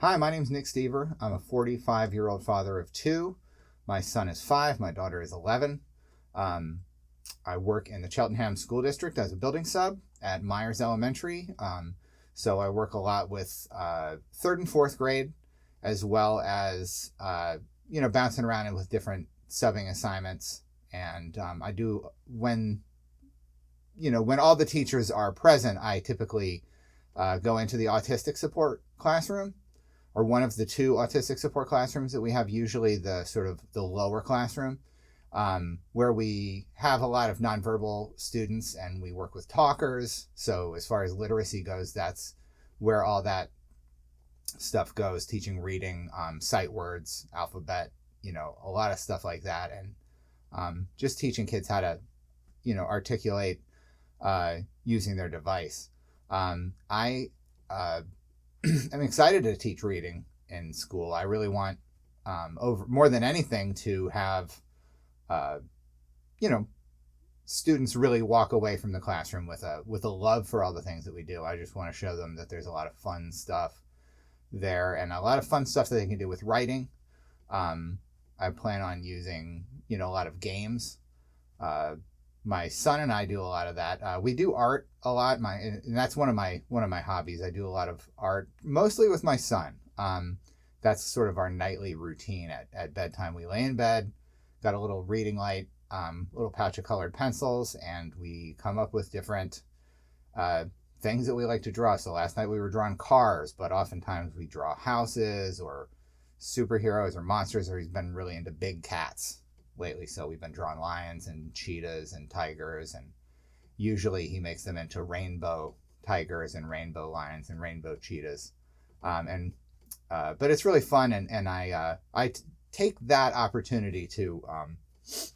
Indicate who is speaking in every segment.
Speaker 1: Hi, my name's Nick Stever. I'm a 45-year-old father of two. My son is 5. My daughter is 11. Um, I work in the Cheltenham School District as a building sub at Myers Elementary. So I work a lot with 3rd and 4th grade, as well as, bouncing around and with different subbing assignments. And I do, when all the teachers are present, I typically go into the autistic support classroom, or one of the 2 autistic support classrooms that we have, usually the sort of the lower classroom, where we have a lot of nonverbal students and we work with talkers. So as far as literacy goes, that's where all that stuff goes, teaching reading, sight words, alphabet, a lot of stuff like that. And just teaching kids how to, articulate using their device. I I'm excited to teach reading in school. I really want, over more than anything, to have, students really walk away from the classroom with a love for all the things that we do. I just want to show them that there's a lot of fun stuff there, and a lot of fun stuff that they can do with writing. I plan on using, a lot of games. My son and I do a lot of that. We do art a lot. And that's one of my hobbies. I do a lot of art, mostly with my son. That's sort of our nightly routine at bedtime. We lay in bed, got a little reading light, little pouch of colored pencils, and we come up with different things that we like to draw. So last night we were drawing cars, but oftentimes we draw houses or superheroes or monsters, or he's been really into big cats lately. So we've been drawing lions and cheetahs and tigers, and usually he makes them into rainbow tigers and rainbow lions and rainbow cheetahs. But it's really fun. And I take that opportunity to,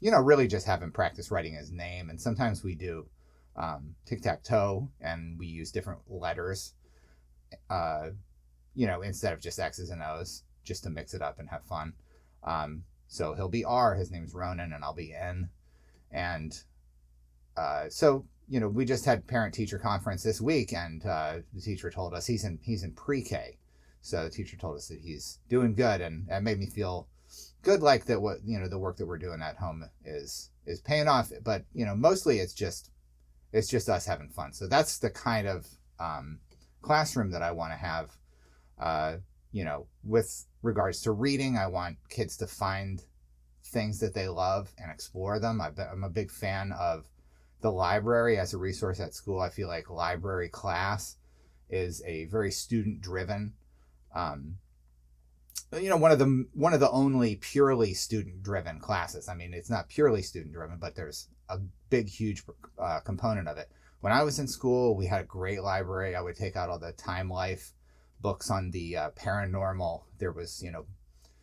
Speaker 1: really just have him practice writing his name. And sometimes we do tic-tac-toe, and we use different letters, instead of just X's and O's, just to mix it up and have fun. So he'll be R, his name's Ronan, and I'll be N. And so we just had parent-teacher conference this week, and the teacher told us he's in pre-K. So the teacher told us that he's doing good, and it made me feel good, like that what the work that we're doing at home is paying off. But mostly it's just us having fun. So that's the kind of classroom that I want to have. With regards to reading, I want kids to find things that they love and explore them. I'm a big fan of the library as a resource at school. I feel like library class is a very student-driven, one of the only purely student-driven classes. I mean, it's not purely student-driven, but there's a big, huge component of it. When I was in school, we had a great library. I would take out all the Time Life books on the paranormal. There was,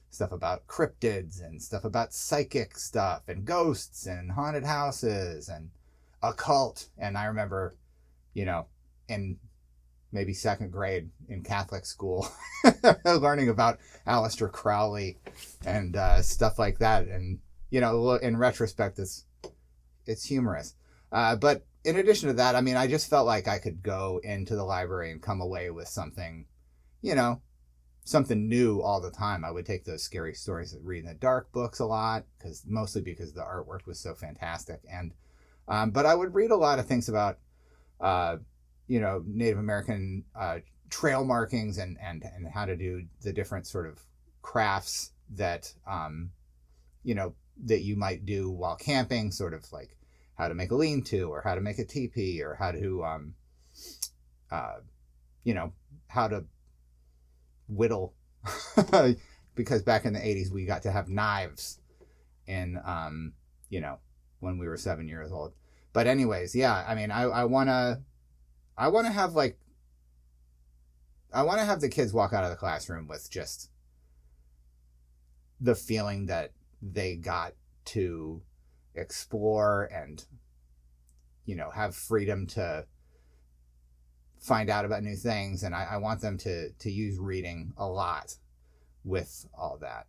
Speaker 1: stuff about cryptids and stuff about psychic stuff and ghosts and haunted houses and occult. And I remember, in maybe 2nd grade in Catholic school, learning about Aleister Crowley and stuff like that. And, in retrospect, it's humorous. But in addition to that, I mean, I just felt like I could go into the library and come away with something, something new all the time. I would take those scary stories that read in the dark books a lot, mostly because the artwork was so fantastic. And, but I would read a lot of things about, Native American trail markings and how to do the different sort of crafts that, that you might do while camping, sort of like how to make a lean-to, or how to make a teepee, or how to, how to whittle, because back in the 80s we got to have knives in when we were 7 years old. But anyways, yeah, I mean, I want to have the kids walk out of the classroom with just the feeling that they got to explore and have freedom to find out about new things. And I want them to use reading a lot with all that.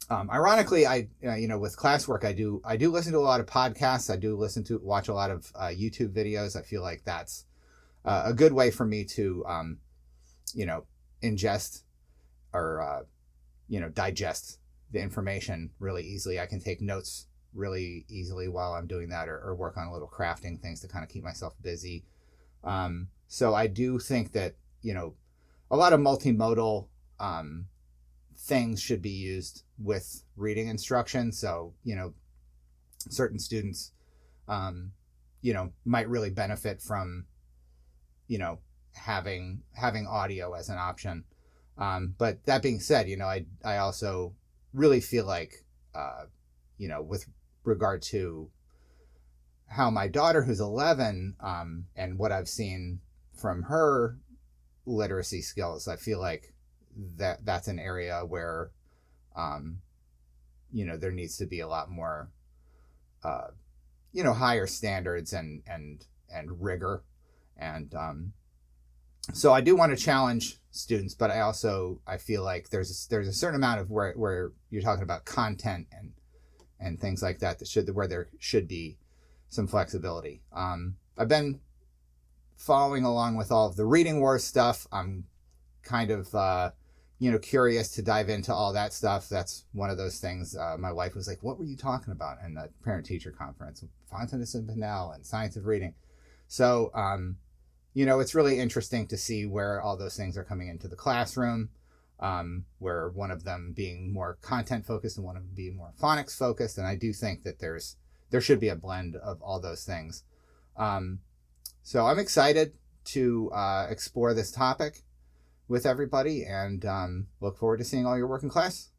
Speaker 1: Ironically, I with classwork, I do listen to a lot of podcasts. I do watch a lot of YouTube videos. I feel like that's a good way for me to ingest digest the information really easily. I can take notes really easily while I'm doing that, or work on little crafting things to kind of keep myself busy. So I do think that, a lot of multimodal things should be used with reading instruction. So, certain students, might really benefit from, having audio as an option. But that being said, I also really feel like, with regard to how my daughter, who's 11, and what I've seen from her literacy skills, I feel like that's an area where, there needs to be a lot more, higher standards and rigor. And so I do want to challenge students, but I feel like there's a certain amount of where you're talking about content and things like that where there should be some flexibility. I've been following along with all of the Reading Wars stuff. I'm kind of curious to dive into all that stuff. That's one of those things. My wife was like, "What were you talking about?" in the parent-teacher conference, Fontaines and Pinnell and Science of Reading. So it's really interesting to see where all those things are coming into the classroom, where one of them being more content focused and one of them being more phonics focused. And I do think that there should be a blend of all those things. So I'm excited to explore this topic with everybody, and look forward to seeing all your work in class.